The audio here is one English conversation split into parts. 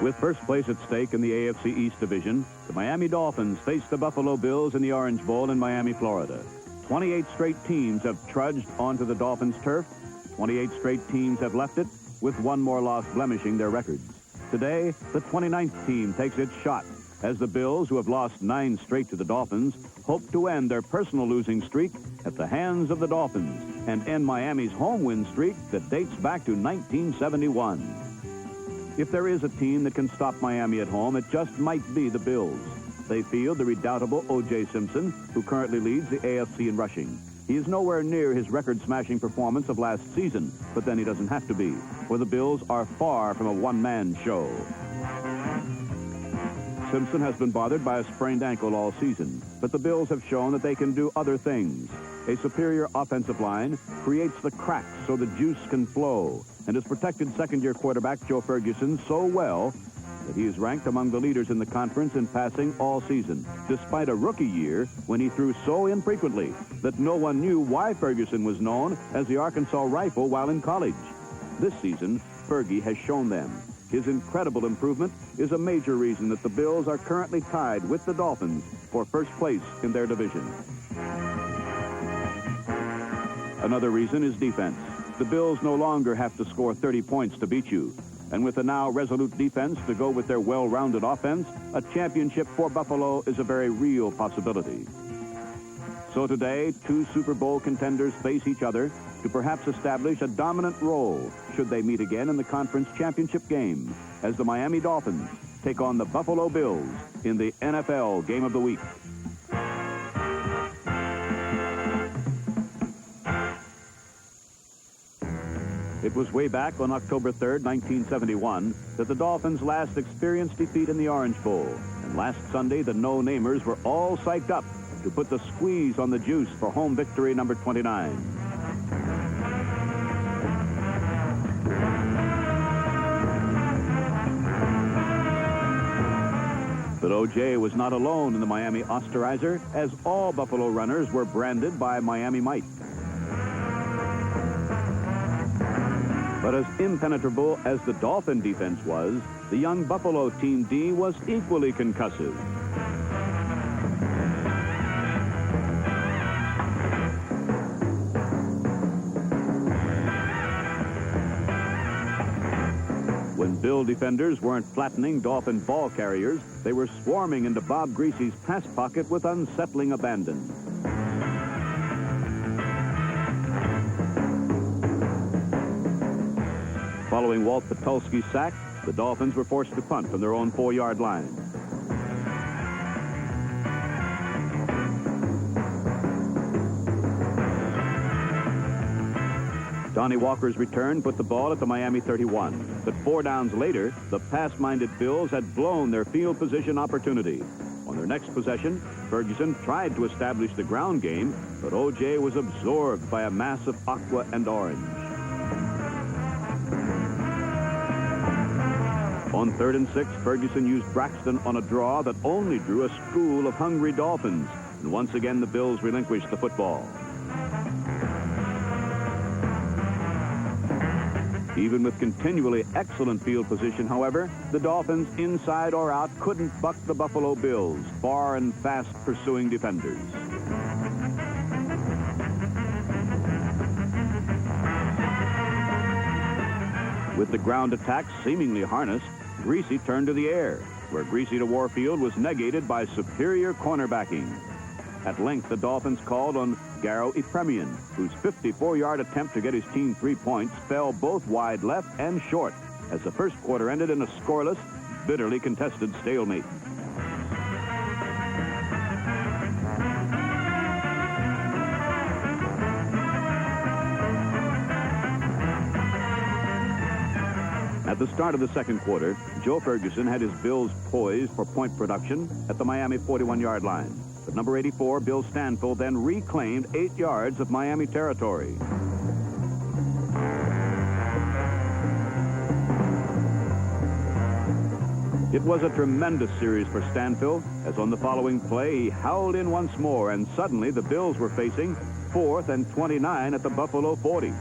With first place at stake in the AFC East Division, the Miami Dolphins face the Buffalo Bills in the Orange Bowl in Miami, Florida. 28 straight teams have trudged onto the Dolphins' turf. 28 straight teams have left it, with one more loss blemishing their records. Today, the 29th team takes its shot as the Bills, who have lost 9 straight to the Dolphins, hope to end their personal losing streak at the hands of the Dolphins and end Miami's home win streak that dates back to 1971. If there is a team that can stop Miami at home, it just might be the Bills. They field the redoubtable O.J. Simpson, who currently leads the AFC in rushing. He is nowhere near his record-smashing performance of last season, but then he doesn't have to be, for the Bills are far from a one-man show. Simpson has been bothered by a sprained ankle all season, but the Bills have shown that they can do other things. A superior offensive line creates the cracks so the juice can flow, and has protected second-year quarterback Joe Ferguson so well that he is ranked among the leaders in the conference in passing all season, despite a rookie year when he threw so infrequently that no one knew why Ferguson was known as the Arkansas Rifle while in college. This season, Fergie has shown them. His incredible improvement is a major reason that the Bills are currently tied with the Dolphins for first place in their division. Another reason is defense. The Bills no longer have to score 30 points to beat you. And with a now resolute defense to go with their well-rounded offense, a championship for Buffalo is a very real possibility. So today, 2 Super Bowl contenders face each other to perhaps establish a dominant role should they meet again in the conference championship game as the Miami Dolphins take on the Buffalo Bills in the NFL Game of the Week. It was way back on October 3rd, 1971, that the Dolphins last experienced defeat in the Orange Bowl. And last Sunday, the no-namers were all psyched up to put the squeeze on the juice for home victory number 29. But O.J. was not alone in the Miami Osterizer, as all Buffalo runners were branded by Miami Mike. But as impenetrable as the Dolphin defense was, the young Buffalo Team D was equally concussive. When Bill defenders weren't flattening Dolphin ball carriers, they were swarming into Bob Greasy's pass pocket with unsettling abandon. Following Walt Patulski's sack, the Dolphins were forced to punt from their own 4-yard line. Donnie Walker's return put the ball at the Miami 31. But 4 downs later, the pass-minded Bills had blown their field position opportunity. On their next possession, Ferguson tried to establish the ground game, but O.J. was absorbed by a mass of aqua and orange. On 3rd and 6, Ferguson used Braxton on a draw that only drew a school of hungry Dolphins. And once again, the Bills relinquished the football. Even with continually excellent field position, however, the Dolphins, inside or out, couldn't buck the Buffalo Bills, far and fast pursuing defenders. With the ground attack seemingly harnessed, Greasy turned to the air, where Greasy to Warfield was negated by superior cornerbacking. At length, the Dolphins called on Garo Epremian, whose 54-yard attempt to get his team 3 points fell both wide left and short, as the first quarter ended in a scoreless, bitterly contested stalemate. At the start of the second quarter, Joe Ferguson had his Bills poised for point production at the Miami 41-yard line. But number 84, Bill Stanfield, then reclaimed 8 yards of Miami territory. It was a tremendous series for Stanfield, as on the following play, he howled in once more, and suddenly the Bills were facing 4th and 29 at the Buffalo 40.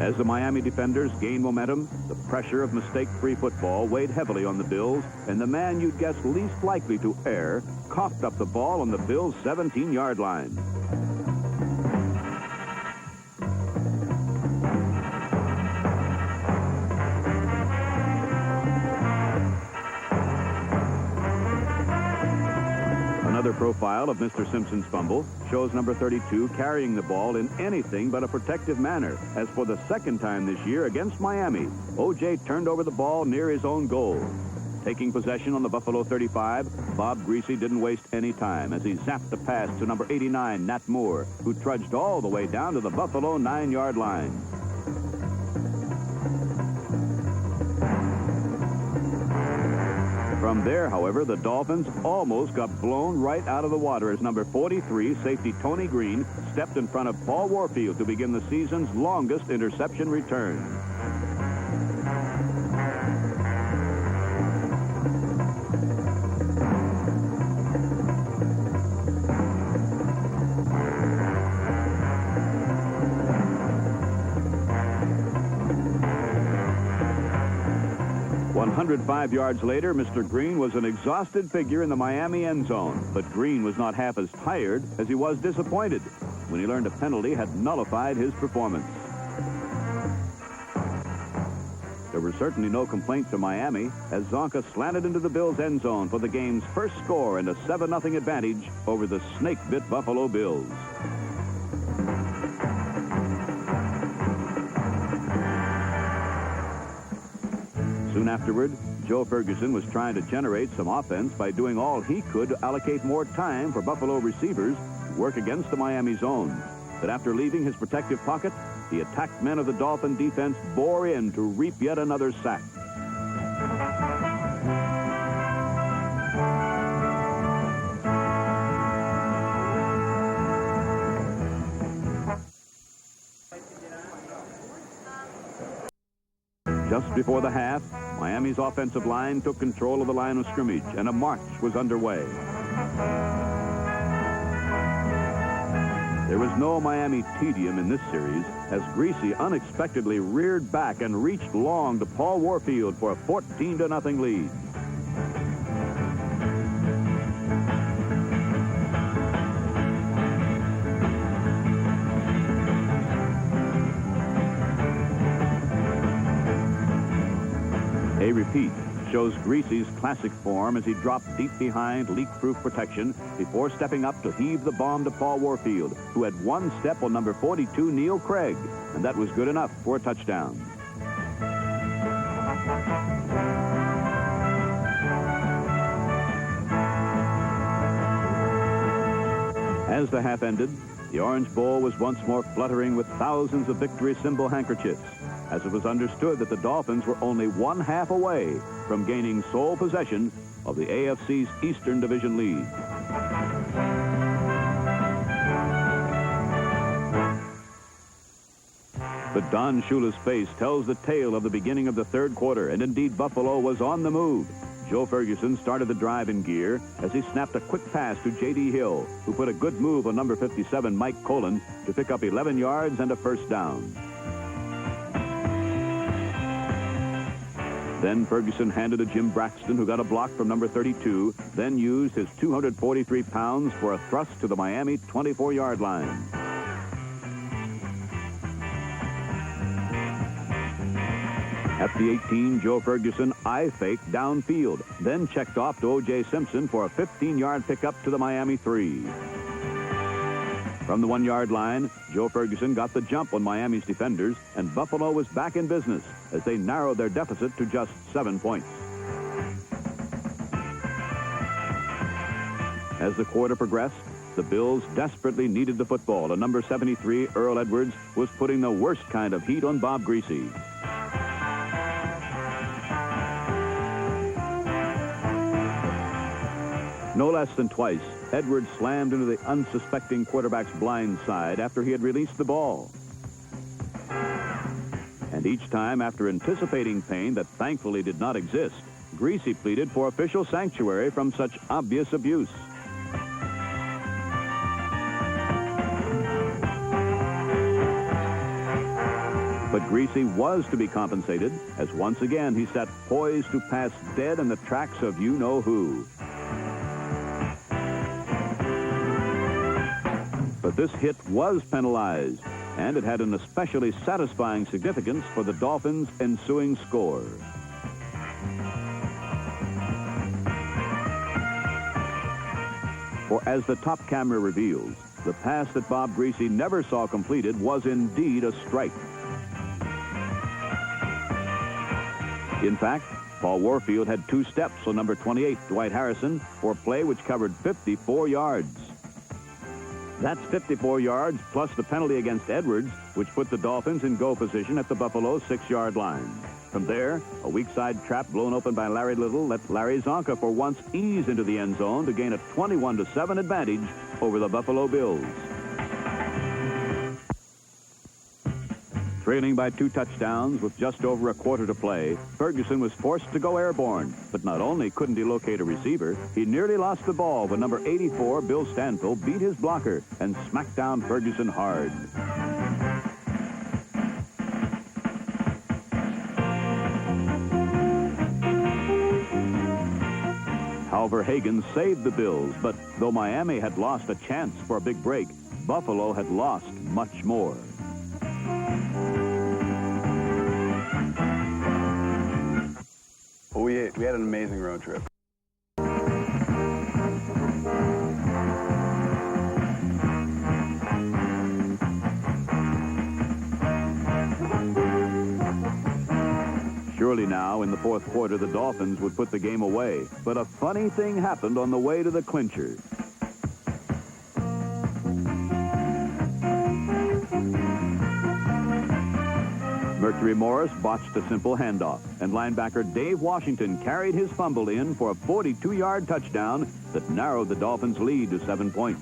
As the Miami defenders gained momentum, the pressure of mistake-free football weighed heavily on the Bills, and the man you'd guess least likely to err coughed up the ball on the Bills' 17-yard line. Another profile of Mr. Simpson's fumble shows number 32 carrying the ball in anything but a protective manner, as for the second time this year against Miami, O.J. turned over the ball near his own goal. Taking possession on the Buffalo 35, Bob Greasy didn't waste any time as he zapped the pass to number 89, Nat Moore, who trudged all the way down to the Buffalo 9-yard line. From there, however, the Dolphins almost got blown right out of the water as number 43, safety Tony Green, stepped in front of Paul Warfield to begin the season's longest interception return. "105 yards later, Mr. Green was an exhausted figure in the Miami end zone, but Green was not half as tired as he was disappointed when he learned a penalty had nullified his performance. There were certainly no complaints from Miami as Zonka slanted into the Bills' end zone for the game's first score and a 7-0 advantage over the snake-bit Buffalo Bills. Soon afterward, Joe Ferguson was trying to generate some offense by doing all he could to allocate more time for Buffalo receivers to work against the Miami zone. But after leaving his protective pocket, the attacked men of the Dolphin defense bore in to reap yet another sack. Just before the half, Miami's offensive line took control of the line of scrimmage, and a march was underway. There was no Miami tedium in this series as Greasy unexpectedly reared back and reached long to Paul Warfield for a 14-0 lead. A repeat shows Greasy's classic form as he dropped deep behind leak-proof protection before stepping up to heave the bomb to Paul Warfield, who had one step on number 42, Neil Craig, and that was good enough for a touchdown. As the half ended, the Orange Bowl was once more fluttering with thousands of victory symbol handkerchiefs, as it was understood that the Dolphins were only one half away from gaining sole possession of the AFC's Eastern Division lead. But Don Shula's face tells the tale of the beginning of the third quarter, and indeed Buffalo was on the move. Joe Ferguson started the drive in gear as he snapped a quick pass to J.D. Hill, who put a good move on number 57, Mike Colon, to pick up 11 yards and a first down. Then Ferguson handed to Jim Braxton, who got a block from number 32, then used his 243 pounds for a thrust to the Miami 24-yard line. At the 18, Joe Ferguson eye-faked downfield, then checked off to O.J. Simpson for a 15-yard pickup to the Miami 3. From the 1-yard line, Joe Ferguson got the jump on Miami's defenders, and Buffalo was back in business as they narrowed their deficit to just 7 points. As the quarter progressed, the Bills desperately needed the football, and number 73, Earl Edwards, was putting the worst kind of heat on Bob Greasy. No less than twice, Edwards slammed into the unsuspecting quarterback's blind side after he had released the ball. And each time, after anticipating pain that thankfully did not exist, Greasy pleaded for official sanctuary from such obvious abuse. But Greasy was to be compensated, as once again he sat poised to pass dead in the tracks of you-know-who. But this hit was penalized, and it had an especially satisfying significance for the Dolphins' ensuing score. For as the top camera reveals, the pass that Bob Greasy never saw completed was indeed a strike. In fact, Paul Warfield had 2 steps on number 28, Dwight Harrison, for a play which covered 54 yards. That's 54 yards plus the penalty against Edwards, which put the Dolphins in goal position at the Buffalo 6-yard line. From there, a weak side trap blown open by Larry Little let Larry Zonka for once ease into the end zone to gain a 21-7 advantage over the Buffalo Bills. Trailing by 2 touchdowns with just over a quarter to play, Ferguson was forced to go airborne. But not only couldn't he locate a receiver, he nearly lost the ball when number 84, Bill Stanfill, beat his blocker and smacked down Ferguson hard. Halver Hagen saved the Bills, but though Miami had lost a chance for a big break, Buffalo had lost much more. Well, we had an amazing road trip. Surely now, in the fourth quarter, the Dolphins would put the game away. But a funny thing happened on the way to the clincher. Mercury Morris botched a simple handoff, and linebacker Dave Washington carried his fumble in for a 42-yard touchdown that narrowed the Dolphins' lead to 7 points.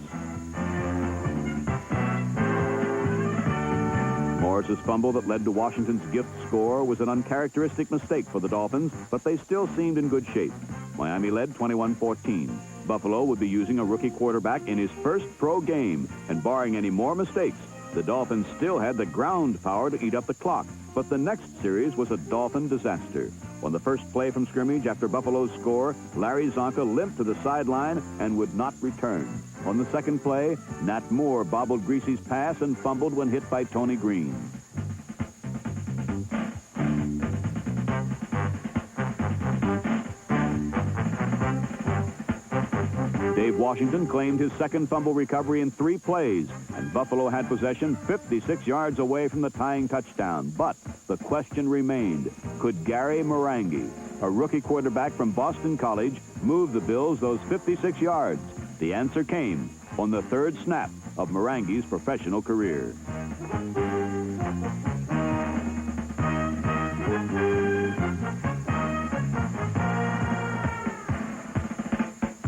Morris's fumble that led to Washington's gift score was an uncharacteristic mistake for the Dolphins, but they still seemed in good shape. Miami led 21-14. Buffalo would be using a rookie quarterback in his first pro game, and barring any more mistakes, the Dolphins still had the ground power to eat up the clock. But the next series was a Dolphin disaster. On the first play from scrimmage after Buffalo's score, Larry Zonka limped to the sideline and would not return. On the second play, Nat Moore bobbled Greasy's pass and fumbled when hit by Tony Green. Dave Washington claimed his second fumble recovery in 3 plays, and Buffalo had possession 56 yards away from the tying touchdown. But the question remained, could Gary Marangi, a rookie quarterback from Boston College, move the Bills those 56 yards? The answer came on the 3rd snap of Marangi's professional career.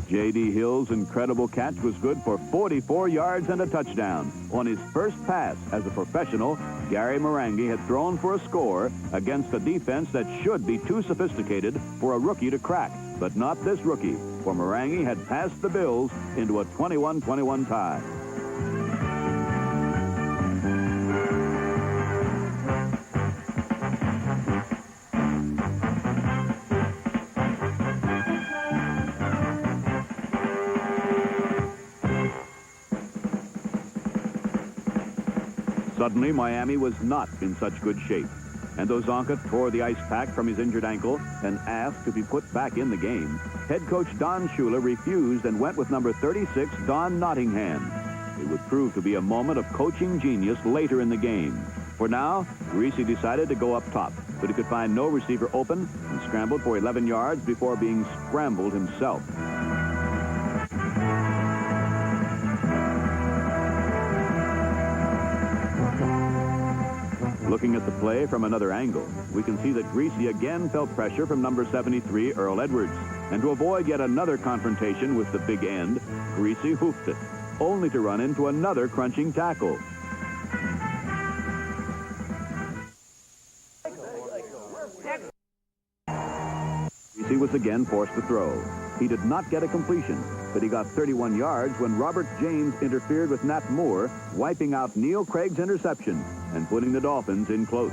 J.D. Hill's incredible catch was good for 44 yards and a touchdown. On his first pass as a professional, Gary Marangi had thrown for a score against a defense that should be too sophisticated for a rookie to crack. But not this rookie, for Marangi had passed the Bills into a 21-21 tie. Suddenly, Miami was not in such good shape. And though Zonka tore the ice pack from his injured ankle and asked to be put back in the game, head coach Don Shula refused and went with number 36, Don Nottingham. It would prove to be a moment of coaching genius later in the game. For now, Greasy decided to go up top, but he could find no receiver open and scrambled for 11 yards before being scrambled himself. Looking at the play from another angle, we can see that Greasy again felt pressure from number 73, Earl Edwards. And to avoid yet another confrontation with the big end, Greasy hoofed it, only to run into another crunching tackle. Greasy was again forced to throw. He did not get a completion, but he got 31 yards when Robert James interfered with Nat Moore, wiping out Neil Craig's interception and putting the Dolphins in close.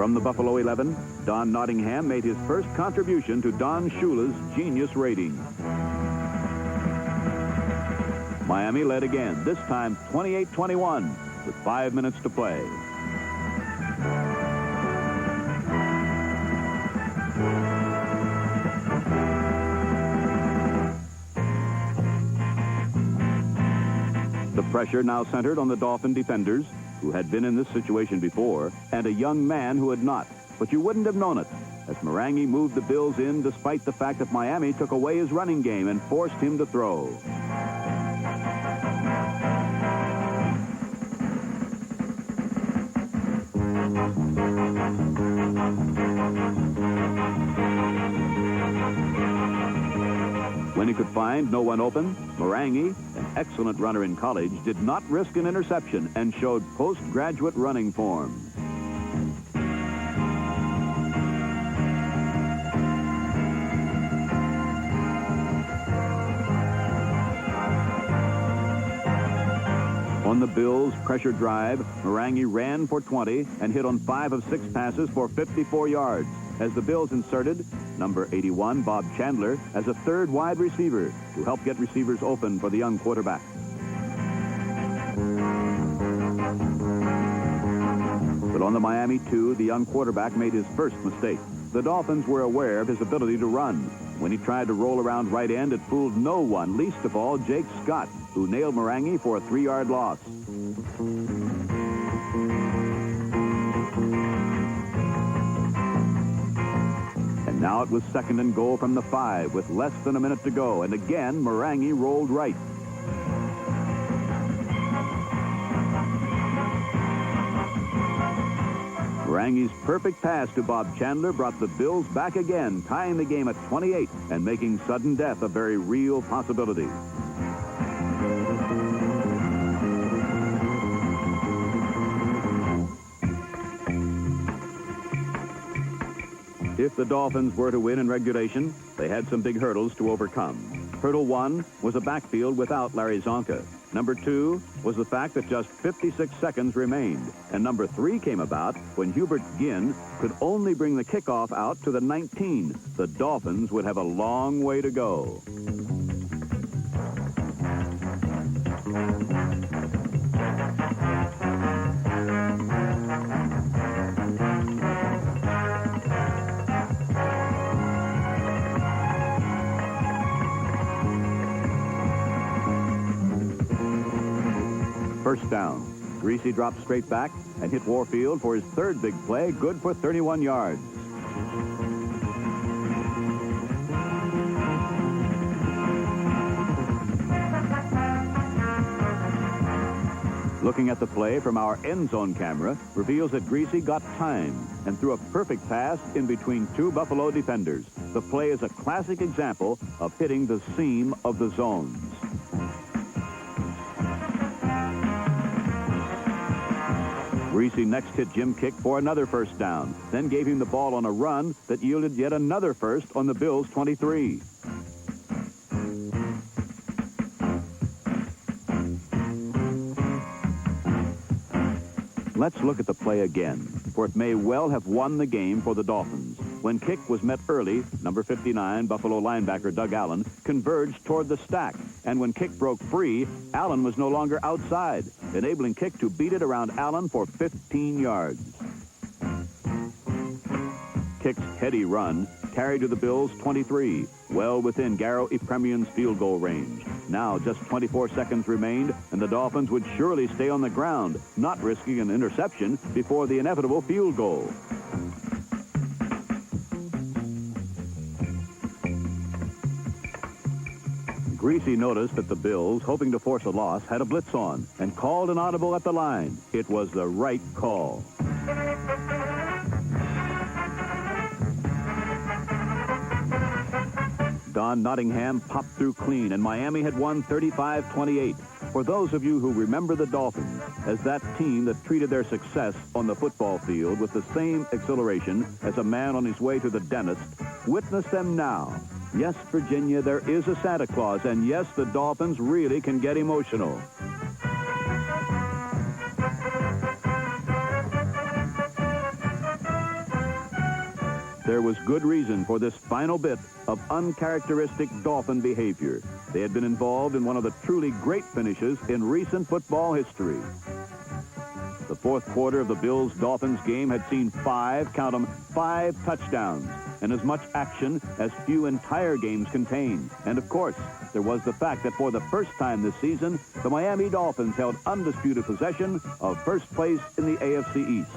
From the Buffalo 11, Don Nottingham made his first contribution to Don Shula's genius rating. Miami led again, this time 28-21, with 5 minutes to play. The pressure now centered on the Dolphin defenders, who had been in this situation before, and a young man who had not. But you wouldn't have known it, as Marangi moved the Bills in despite the fact that Miami took away his running game and forced him to throw. When he could find no one open, Marangi, an excellent runner in college, did not risk an interception and showed postgraduate running form. On the Bills' pressure drive, Marangi ran for 20 and hit on 5 of 6 passes for 54 yards. As the Bills inserted number 81, Bob Chandler, as a third wide receiver to help get receivers open for the young quarterback. But on the Miami 2, the young quarterback made his first mistake. The Dolphins were aware of his ability to run. When he tried to roll around right end, it fooled no one, least of all Jake Scott, who nailed Marangi for a 3-yard loss. And now it was 2nd and goal from the 5 with less than a minute to go. And again, Marangi rolled right. Marangi's perfect pass to Bob Chandler brought the Bills back again, tying the game at 28 and making sudden death a very real possibility. If the Dolphins were to win in regulation, they had some big hurdles to overcome. Hurdle 1 was a backfield without Larry Zonka. Number 2 was the fact that just 56 seconds remained. And number 3 came about when Hubert Ginn could only bring the kickoff out to the 19. The Dolphins would have a long way to go. First down. Greasy dropped straight back and hit Warfield for his third big play, good for 31 yards. Looking at the play from our end zone camera reveals that Greasy got time and threw a perfect pass in between 2 Buffalo defenders. The play is a classic example of hitting the seam of the zones. Greasy next hit Jim Kick for another first down, then gave him the ball on a run that yielded yet another first on the Bills' 23. Let's look at the play again, for it may well have won the game for the Dolphins. When Kick was met early, number 59, Buffalo linebacker Doug Allen, converged toward the stack. And when Kick broke free, Allen was no longer outside, enabling Kick to beat it around Allen for 15 yards. Kick's heady run carried to the Bills' 23, well within Garo Epremian's field goal range. Now just 24 seconds remained, and the Dolphins would surely stay on the ground, not risking an interception before the inevitable field goal. Greasy noticed that the Bills, hoping to force a loss, had a blitz on and called an audible at the line. It was the right call. Don Nottingham popped through clean, and Miami had won 35-28. For those of you who remember the Dolphins as that team that treated their success on the football field with the same exhilaration as a man on his way to the dentist, witness them now. Yes, Virginia, there is a Santa Claus, and yes, the Dolphins really can get emotional. There was good reason for this final bit of uncharacteristic Dolphin behavior. They had been involved in one of the truly great finishes in recent football history. The fourth quarter of the Bills-Dolphins game had seen count them, 5 touchdowns and as much action as few entire games contained. And of course, there was the fact that for the first time this season, the Miami Dolphins held undisputed possession of first place in the AFC East.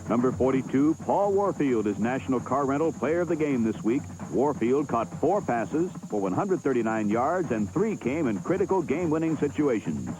Number 42, Paul Warfield is National Car Rental Player of the Game this week. Warfield caught 4 passes for 139 yards, and 3 came in critical game-winning situations.